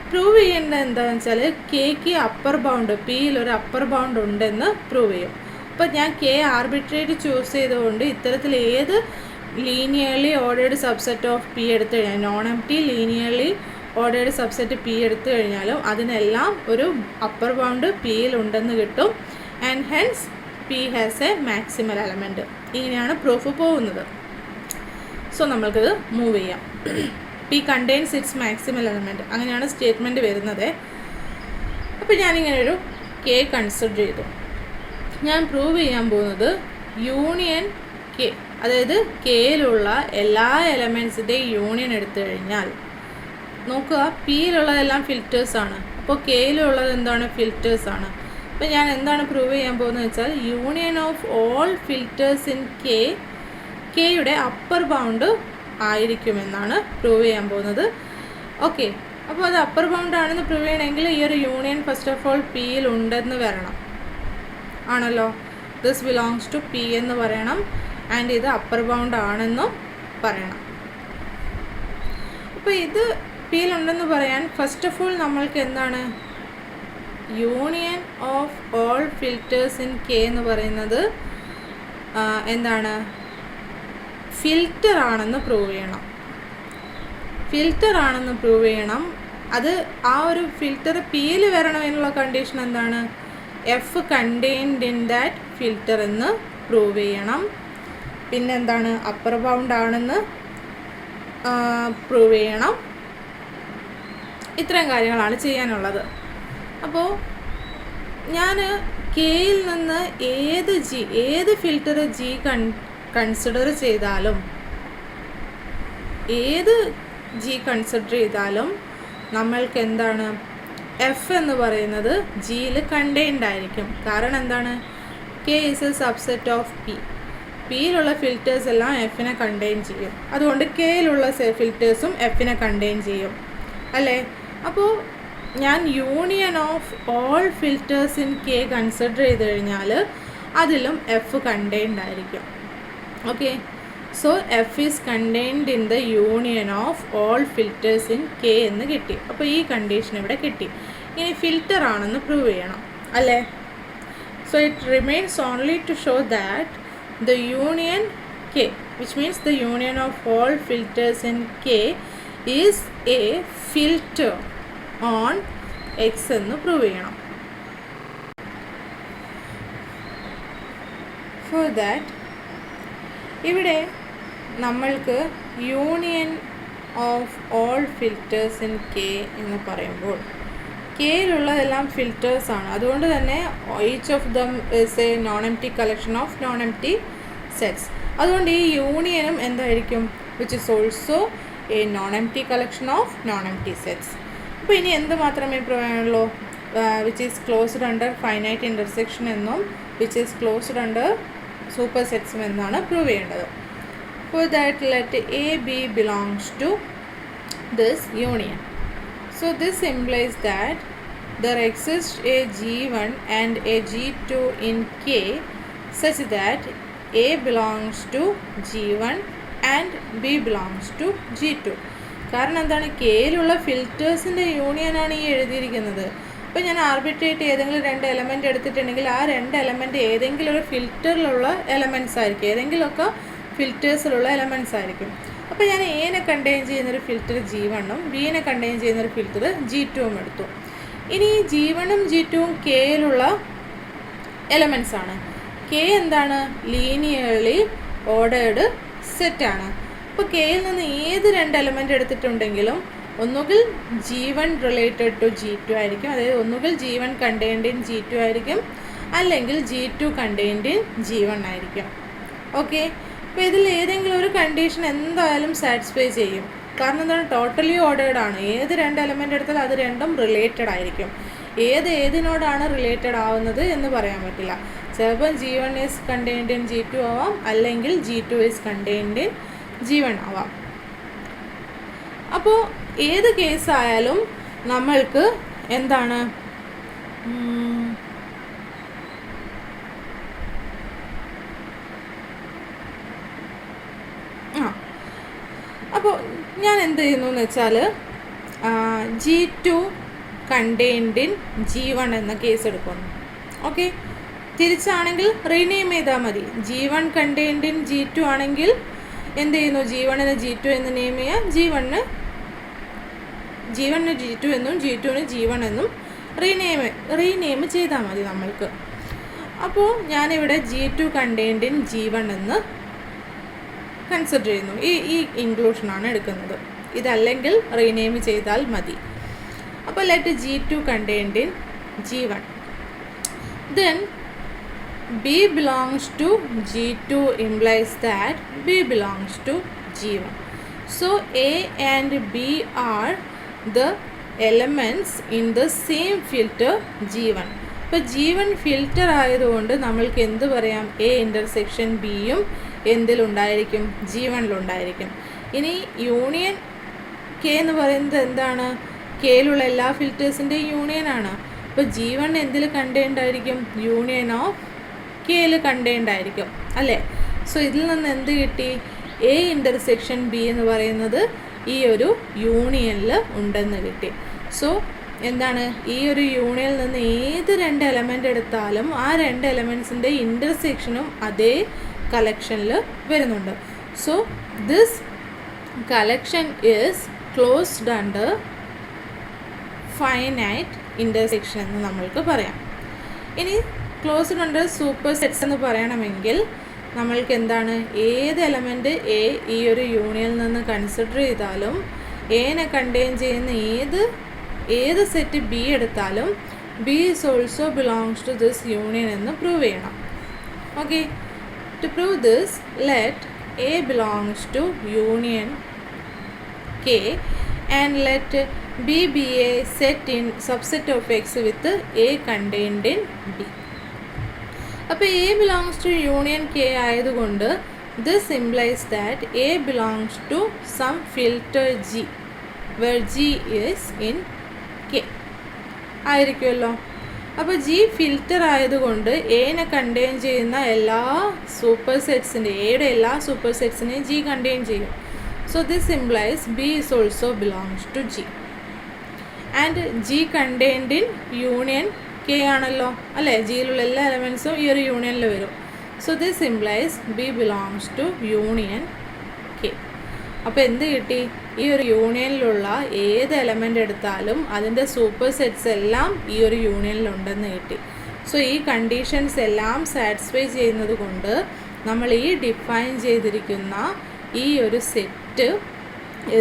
പ്രൂവ് ചെയ്യേണ്ടത് എന്താണെന്ന് വെച്ചാൽ കെക്ക് അപ്പർ ബൗണ്ട്, പിയിലൊരു അപ്പർ ബൗണ്ട് ഉണ്ടെന്ന് പ്രൂവ് ചെയ്യും. അപ്പോൾ ഞാൻ കെ ആർബിട്രേറ്റ് ചൂസ് ചെയ്തുകൊണ്ട് ഇത്തരത്തിൽ ഏത് linearly ordered subset of P എടുത്തു കഴിഞ്ഞാൽ, non M T linearly ordered subset P എടുത്തു കഴിഞ്ഞാലും അതിനെല്ലാം ഒരു അപ്പർ ബൗണ്ട് പിയിൽ ഉണ്ടെന്ന് കിട്ടും. And hence P has a maximal element. ഇങ്ങനെയാണ് പ്രൂഫ് പോകുന്നത്. സോ നമ്മൾക്കിത് മൂവ് ചെയ്യാം. P contains its maximal element, അങ്ങനെയാണ് സ്റ്റേറ്റ്മെൻറ്റ് വരുന്നത്. അപ്പോൾ ഞാനിങ്ങനെ ഒരു കെ കൺസിഡർ ചെയ്തു. ഞാൻ പ്രൂവ് ചെയ്യാൻ പോകുന്നത് യൂണിയൻ കെ, അതായത് കെയിലുള്ള എല്ലാ എലമെൻറ്റ്സിൻ്റെയും യൂണിയൻ എടുത്തു കഴിഞ്ഞാൽ, നോക്കുക പിയിലുള്ളതെല്ലാം ഫിൽറ്റേഴ്സാണ്, അപ്പോൾ കെയിലുള്ളത് എന്താണ്? ഫിൽറ്റേഴ്സാണ്. അപ്പോൾ ഞാൻ എന്താണ് പ്രൂവ് ചെയ്യാൻ പോകുന്നത് വെച്ചാൽ union of all filters in കെയുടെ അപ്പർ ബൗണ്ട് ആയിരിക്കുമെന്നാണ് പ്രൂവ് ചെയ്യാൻ പോകുന്നത്. ഓക്കെ, അപ്പോൾ അത് അപ്പർ ബൗണ്ട് ആണെന്ന് പ്രൂവ് ചെയ്യണമെങ്കിൽ ഈ ഒരു യൂണിയൻ ഫസ്റ്റ് ഓഫ് ഓൾ പിയിൽ ഉണ്ടെന്ന് വരണം, ആണല്ലോ. ദിസ് ബിലോങ്സ് ടു പി എന്ന് പറയണം, ആൻഡ് ഇത് അപ്പർ ബൗണ്ട് ആണെന്നും പറയണം. അപ്പോൾ ഇത് പിയിലുണ്ടെന്ന് പറയാൻ ഫസ്റ്റ് ഓഫ് ഓൾ നമ്മൾക്ക് എന്താണ്? Union of all filters in K എന്ന് പറയുന്നത് എന്താണ്? ഫിൽറ്റർ ആണെന്ന് പ്രൂവ് ചെയ്യണം. ഫിൽറ്റർ ആണെന്ന് പ്രൂവ് ചെയ്യണം. അത് ആ ഒരു ഫിൽറ്റർ പിയിൽ വരണമെന്നുള്ള കണ്ടീഷൻ എന്താണ്? F contained in that filter എന്ന് പ്രൂവ് ചെയ്യണം. പിന്നെന്താണ്? അപ്പർ ബൗണ്ട് ആണെന്ന് പ്രൂവ് ചെയ്യണം. ഇത്രയും കാര്യങ്ങളാണ് ചെയ്യാനുള്ളത്. അപ്പോൾ ഞാൻ കെയിൽ നിന്ന് ഏത് ഫിൽറ്റർ ജി കൺസിഡർ ചെയ്താലും നമ്മൾക്ക് എന്താണ്? എഫ് എന്ന് പറയുന്നത് ജിയിൽ കണ്ടെയ്ൻഡ് ആയിരിക്കും. കാരണം എന്താണ്? K is a subset of P. പിയിലുള്ള ഫിൽറ്റേഴ്സ് എല്ലാം എഫിനെ കണ്ടെയ്ൻ ചെയ്യും. അതുകൊണ്ട് കെയിലുള്ള ഫിൽറ്റേഴ്സും എഫിനെ കണ്ടെയ്ൻ ചെയ്യും അല്ലേ? അപ്പോൾ ഞാൻ union of all filters in K consider ചെയ്ത് കഴിഞ്ഞാൽ അതിലും എഫ് കണ്ടെയ്ൻഡ് ആയിരിക്കും. Okay, so F is contained in the union of all filters in K എന്ന് കിട്ടി. അപ്പോൾ ഈ കണ്ടീഷൻ ഇവിടെ കിട്ടി. ഇനി ഫിൽറ്റർ ആണെന്ന് പ്രൂവ് ചെയ്യണം അല്ലേ? So it remains only to show that the union K, which means the union of all filters in K is a filter on X എന്ന് പ്രൂവ് ചെയ്യണം. For that ഇവിടെ നമ്മൾക്ക് union of all filters in K എന്ന് പറയുമ്പോൾ കെയിലുള്ളതെല്ലാം ഫിൽറ്റേഴ്സാണ്. അതുകൊണ്ട് തന്നെ each of them is a non empty collection of non empty sets. അതുകൊണ്ട് ഈ യൂണിയനും എന്തായിരിക്കും? Which is also a non empty collection of non empty sets. അപ്പോൾ ഇനി എന്ത് മാത്രമേ പറയാനുള്ളൂ? Which is closed under finite intersection എന്നും which is closed under super സെറ്റ്സും എന്നാണ് പ്രൂവ് ചെയ്യേണ്ടത്. Four that let A B belongs to this union. So this implies that there exists a G1 and a G2 in K such that A belongs to G1 and B belongs to G2. കാരണം എന്താണ്? കെയിലുള്ള ഫിൽറ്റേഴ്സിൻ്റെ യൂണിയനാണ് ഈ എഴുതിയിരിക്കുന്നത്. അപ്പോൾ ഞാൻ arbitrate ഏതെങ്കിലും 2 element എടുത്തിട്ടുണ്ടെങ്കിൽ ആ 2 element ഏതെങ്കിലും ഒരു ഫിൽറ്ററിലുള്ള എലമെൻറ്റ്സ് ആയിരിക്കും, ഏതെങ്കിലുമൊക്കെ ഫിൽറ്റേഴ്സിലുള്ള എലമെൻറ്റ്സ് ആയിരിക്കും. അപ്പോൾ ഞാൻ എനെ കണ്ടെയ്ൻ ചെയ്യുന്നൊരു ഫിൽറ്റർ G1ഉം ബിനെ കണ്ടെയ്ൻ ചെയ്യുന്നൊരു ഫിൽറ്റർ G2ഉം എടുത്തു. ഇനി G1ഉം G2ഉം കെയിലുള്ള എലമെൻറ്റ്സ് ആണ്. കെ എന്താണ്? ലീനിയർലി ഓർഡേർഡ് സെറ്റാണ്. അപ്പോൾ കെയിൽ നിന്ന് ഏത് 2 എലമെൻറ്റ് എടുത്തിട്ടുണ്ടെങ്കിലും ഒന്നുകിൽ G1 റിലേറ്റഡ് ടു G2 ആയിരിക്കും, അതായത് ഒന്നുകിൽ G1 കണ്ടെയ്ൻഡ് ഇൻ G2 ആയിരിക്കും, അല്ലെങ്കിൽ G2 കണ്ടെയ്ൻഡ് ഇൻ G1 ആയിരിക്കും. ഓക്കെ, അപ്പോൾ ഇതിൽ ഏതെങ്കിലും ഒരു കണ്ടീഷൻ എന്തായാലും സാറ്റിസ്ഫൈ ചെയ്യും. കാരണം എന്താണ്? ടോട്ടലി ഓർഡേർഡ് ആണ്. ഏത് 2 എലമെൻ്റ് എടുത്താൽ അത് രണ്ടും റിലേറ്റഡ് ആയിരിക്കും. ഏതിനോടാണ് റിലേറ്റഡ് ആവുന്നത് എന്ന് പറയാൻ പറ്റില്ല. ചിലപ്പോൾ G1 is contained in G2 ആവാം, അല്ലെങ്കിൽ G2 is contained in G1 ആവാം. അപ്പോൾ ഏത് കേസായാലും നമ്മൾക്ക് എന്താണ്? അപ്പോൾ ഞാൻ എന്ത് ചെയ്യുന്നു എന്ന് വെച്ചാൽ G2 കണ്ടെയ്ൻഡ് ഇൻ G1 എന്ന കേസ് എടുക്കുന്നു. ഓക്കെ, തിരിച്ചാണെങ്കിൽ റീനെയിം ചെയ്താൽ മതി. G1 കണ്ടെയ്ൻഡ് ഇൻ G2 ആണെങ്കിൽ എന്ത് ചെയ്യുന്നു? G1ന് G2 എന്ന് നെയിം ചെയ്യാം, G1ന് G2 എന്നും G2ന് G1 എന്നും റീനെയിം ചെയ്താൽ മതി നമ്മൾക്ക്. അപ്പോൾ ഞാനിവിടെ G2 കണ്ടെയ്ൻഡ് ഇൻ G1 എന്ന് കൺസിഡർ ചെയ്യുന്നു. ഈ ഇൻക്ലൂഷനാണ് എടുക്കുന്നത്. ഇതല്ലെങ്കിൽ റീനെയിം ചെയ്താൽ മതി. അപ്പോൾ let G2 contained in G1. Then B belongs to G2 implies that B belongs to G1. So A and B are the elements in the same filter G1. ഇപ്പോൾ G1 filter ആയതുകൊണ്ട് നമ്മൾക്ക് എന്ത് പറയാം? A intersection ബിയും എന്തിലുണ്ടായിരിക്കും? G1ലുണ്ടായിരിക്കും. ഇനി union K എന്ന് പറയുന്നത് എന്താണ്? കെയിലുള്ള എല്ലാ ഫിൽറ്റേഴ്സിൻ്റെ യൂണിയനാണ്. അപ്പോൾ G1 എന്തിൽ കണ്ടെയ്ൻഡ് ആയിരിക്കും? യൂണിയൻ ഓഫ് കെയിൽ കണ്ടെയ്ൻഡ് ആയിരിക്കും അല്ലേ? സോ ഇതിൽ നിന്ന് എന്ത് കിട്ടി? എ ഇൻ്റർസെക്ഷൻ ബി എന്ന് പറയുന്നത് ഈ ഒരു യൂണിയനിൽ ഉണ്ടെന്ന് കിട്ടി. സോ എന്താണ്? ഈ ഒരു യൂണിയനിൽ നിന്ന് ഏത് 2 എലമെൻ്റ് എടുത്താലും ആ 2 എലമെൻറ്റ്സിൻ്റെ ഇൻ്റർസെക്ഷനും അതേ കളക്ഷനിൽ വരുന്നുണ്ട്. So this collection is closed under finite intersection എന്ന് നമ്മൾക്ക് പറയാം. ഇനി ക്ലോസ്ഡ് അണ്ടർ സൂപ്പർ സെറ്റ്സ് എന്ന് പറയണമെങ്കിൽ നമ്മൾക്ക് എന്താണ്, ഏത് എലമെൻറ്റ് എ ഈ ഒരു യൂണിയനിൽ നിന്ന് കൺസിഡർ ചെയ്താലും എനെ കണ്ടെയ്ൻ ചെയ്യുന്ന ഏത് സെറ്റ് ബി എടുത്താലും B is also belongs to this union എന്ന് പ്രൂവ് ചെയ്യണം. Okay, to prove this let A belongs to union K and let B B A set in subset of X with A contained in B. അപ്പോൾ A belongs to union K ആയതുകൊണ്ട് this implies that A belongs to some filter G where G is in K ആയിരിക്കുമല്ലോ. അപ്പോൾ G filter ആയതുകൊണ്ട് എനെ contain ചെയ്യുന്ന എല്ലാ super സെറ്റ്സിൻ്റെ എയുടെ എല്ലാ സൂപ്പർ സെറ്റ്സിനെയും ജി കണ്ടെയ്ൻ ചെയ്യും. So this implies B is also belongs to G and G contained in union K ആണല്ലോ അല്ലേ, ജിയിലുള്ള എല്ലാ എലമെൻസും ഈ ഒരു യൂണിയനിൽ വരും. So this implies B belongs to union K. അപ്പോൾ എന്ത് കിട്ടി, ഈ ഒരു യൂണിയനിലുള്ള ഏത് എലമെൻ്റ് എടുത്താലും അതിൻ്റെ സൂപ്പർ സെറ്റ്സ് എല്ലാം ഈ ഒരു യൂണിയനിലുണ്ടെന്ന് കിട്ടി. സോ ഈ കണ്ടീഷൻസ് എല്ലാം സാറ്റിസ്ഫൈ ചെയ്യുന്നത് കൊണ്ട് നമ്മൾ ഈ ഡിഫൈൻ ചെയ്തിരിക്കുന്ന ഈ ഒരു സെറ്റ്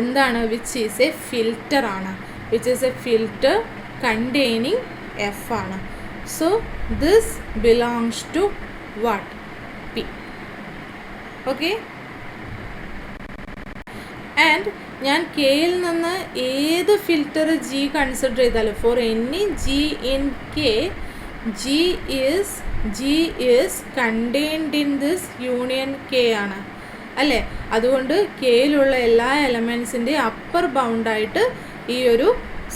എന്താണ്, വിച്ച് ഈസ് എ ഫിൽറ്റർ ആണ്, which is a filter containing F ആണ്. So this belongs to what, P. Okay, and ഞാൻ കെയിൽ നിന്ന് ഏത് ഫിൽറ്റർ ജി കൺസിഡർ ചെയ്താലും for any G in K G is contained in this union K ആണ് അല്ലേ. അതുകൊണ്ട് കെയിലുള്ള എല്ലാ എലമെൻസിൻ്റെ അപ്പർ ബൗണ്ടായിട്ട് ഈ ഒരു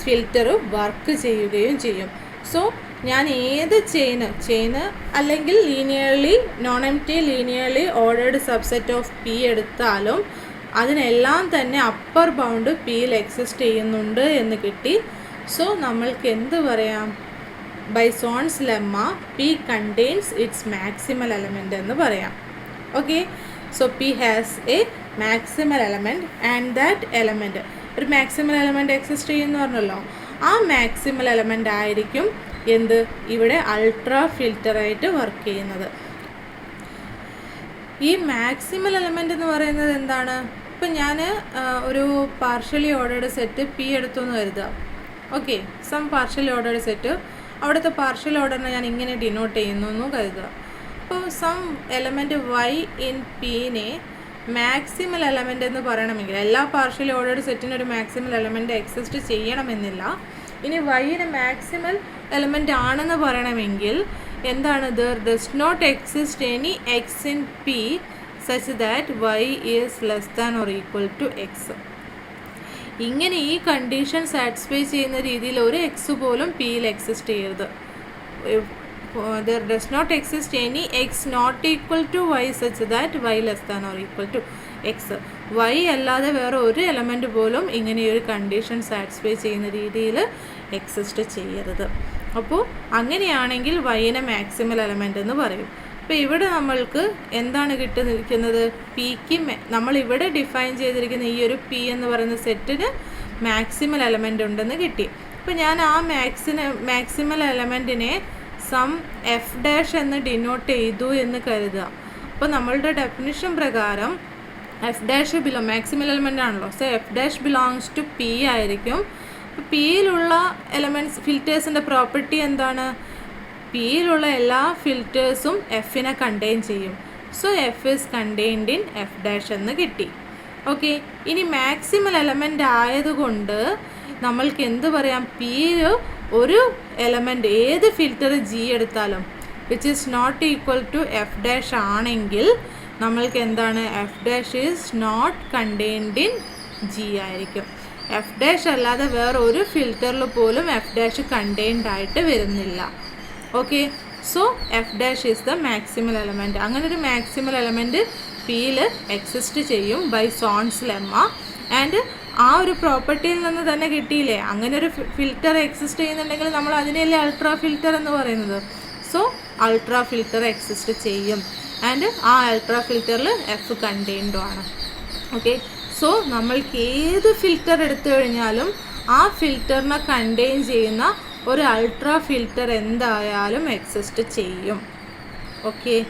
ഫിൽറ്റർ വർക്ക് ചെയ്യുകയും ചെയ്യും. സോ ഞാൻ ഏത് ചെയിന് അല്ലെങ്കിൽ linearly non empty linearly ordered subset of P എടുത്താലും അതിനെല്ലാം തന്നെ അപ്പർ ബൗണ്ട് പിയിൽ എക്സിസ്റ്റ് ചെയ്യുന്നുണ്ട് എന്ന് കിട്ടി. സോ നമ്മൾക്ക് എന്ത് പറയാം, by Zorn's lemma P contains its maximal element എന്ന് പറയാം. Okay, so P has a maximal element and that element, ഒരു മാക്സിമൽ എലമെൻറ്റ് എക്സിസ്റ്റ് ചെയ്യുമെന്ന് പറഞ്ഞല്ലോ, ആ മാക്സിമൽ എലമെൻ്റ് ആയിരിക്കും എന്ത്, ഇവിടെ അൾട്രാ ഫിൽറ്ററായിട്ട് വർക്ക് ചെയ്യുന്നത്. ഈ മാക്സിമൽ എലമെൻ്റ് എന്ന് പറയുന്നത് എന്താണ്, ഇപ്പം ഞാൻ ഒരു പാർഷ്യലി ഓർഡേർഡ് സെറ്റ് പി എടുത്തു എന്ന് കരുതുക. Okay, some partially ordered set, അവിടുത്തെ പാർഷ്യൽ ഓർഡറിനെ ഞാൻ ഇങ്ങനെ ഡിനോട്ട് ചെയ്യുന്നു എന്ന് കരുതുക. അപ്പോൾ സം എലമെൻറ്റ് വൈ ഇൻ പിനെ മാക്സിമൽ എലമെൻ്റ് എന്ന് പറയണമെങ്കിൽ എല്ലാ പാർഷ്യലി ഓർഡേർഡ് സെറ്റിനും ഒരു മാക്സിമൽ എലമെൻറ്റ് എക്സിസ്റ്റ് ചെയ്യണമെന്നില്ല. ഇനി വൈന് മാക്സിമൽ എലമെൻ്റ് ആണെന്ന് പറയണമെങ്കിൽ എന്താണ്, there does not exist any X in P such that Y is less than or equal to X. ഇങ്ങനെ ഈ കണ്ടീഷൻ സാറ്റിസ്ഫൈ ചെയ്യുന്ന രീതിയിൽ ഒരു എക്സ് പോലും പിയിൽ എക്സിസ്റ്റ് ചെയ്യരുത്. There does not exist any X not equal to Y such that Y less than or equal to X. Y അല്ലാതെ വേറെ ഒരു എലമെൻറ്റ് പോലും ഇങ്ങനെയൊരു കണ്ടീഷൻ സാറ്റിസ്ഫൈ ചെയ്യുന്ന രീതിയിൽ എക്സിസ്റ്റ് ചെയ്യരുത്. അപ്പോൾ അങ്ങനെയാണെങ്കിൽ വൈനെ മാക്സിമൽ എലമെൻ്റ് എന്ന് പറയും. അപ്പോൾ ഇവിടെ നമ്മൾക്ക് എന്താണ് കിട്ടിയിരിക്കുന്നത്, പിക്ക് നമ്മളിവിടെ ഡിഫൈൻ ചെയ്തിരിക്കുന്ന ഈ ഒരു പി എന്ന് പറയുന്ന സെറ്റിന് മാക്സിമൽ എലമെൻ്റ് ഉണ്ടെന്ന് കിട്ടി. അപ്പോൾ ഞാൻ ആ മാക്സിമൽ എലമെൻറ്റിനെ സം എഫ് ഡാഷ് എന്ന് ഡിനോട്ട് ചെയ്തു എന്ന് കരുതുക. അപ്പോൾ നമ്മളുടെ ഡെഫിനിഷൻ പ്രകാരം എഫ് ഡാഷ് മാക്സിമൽ എലമെൻ്റ് ആണല്ലോ, so F dash belongs to P ആയിരിക്കും. അപ്പോൾ പിയിലുള്ള എലമെൻറ്റ്സ് ഫിൽറ്റേഴ്സിൻ്റെ പ്രോപ്പർട്ടി എന്താണ്, പിയിലുള്ള എല്ലാ ഫിൽറ്റേഴ്സും എഫിനെ കണ്ടെയ്ൻ ചെയ്യും. So F is contained in F dash എന്ന് കിട്ടി. ഓക്കെ, ഇനി മാക്സിമൽ എലമെൻ്റ് ആയതുകൊണ്ട് നമ്മൾക്ക് എന്ത് പറയാം, പിയിൽ ഒരു എലമെൻറ്റ് ഏത് ഫിൽറ്റർ ജി എടുത്താലും which is not equal to F dash ആണെങ്കിൽ നമ്മൾക്ക് എന്താണ്, F dash is not contained in G ആയിരിക്കും. എഫ് ഡാഷ് അല്ലാതെ വേറെ ഒരു ഫിൽറ്ററിൽ പോലും എഫ് ഡാഷ് കണ്ടെയ്ൻഡ് ആയിട്ട് വരുന്നില്ല. Okay, so F dash is the maximal element. അങ്ങനെ ഒരു മാക്സിമൽ എലമെൻറ്റ് പിയിൽ എക്സിസ്റ്റ് ചെയ്യും ബൈ സോൺസ് ലെമ്മ. ആൻഡ് ആ ഒരു പ്രോപ്പർട്ടിയിൽ നിന്ന് തന്നെ കിട്ടിയില്ലേ, അങ്ങനെ ഒരു ഫിൽറ്റർ എക്സിസ്റ്റ് ചെയ്യുന്നുണ്ടെങ്കിൽ നമ്മൾ അതിനെയല്ലേ അൾട്രാ ഫിൽറ്റർ എന്ന് പറയുന്നത്. സോ അൾട്രാ ഫിൽറ്റർ എക്സിസ്റ്റ് ചെയ്യും ആൻഡ് ആ അൾട്രാ ഫിൽറ്ററിൽ എഫ് കണ്ടെയ്ൻഡും ആണ്. ഓക്കെ, സോ നമ്മൾക്ക് ഏത് ഫിൽറ്റർ എടുത്തു കഴിഞ്ഞാലും ആ ഫിൽറ്ററിനെ കണ്ടെയ്ൻ ചെയ്യുന്ന ഒരു അൾട്രാ ഫിൽറ്റർ എന്തായാലും എക്സിസ്റ്റ് ചെയ്യും. ഓക്കെ.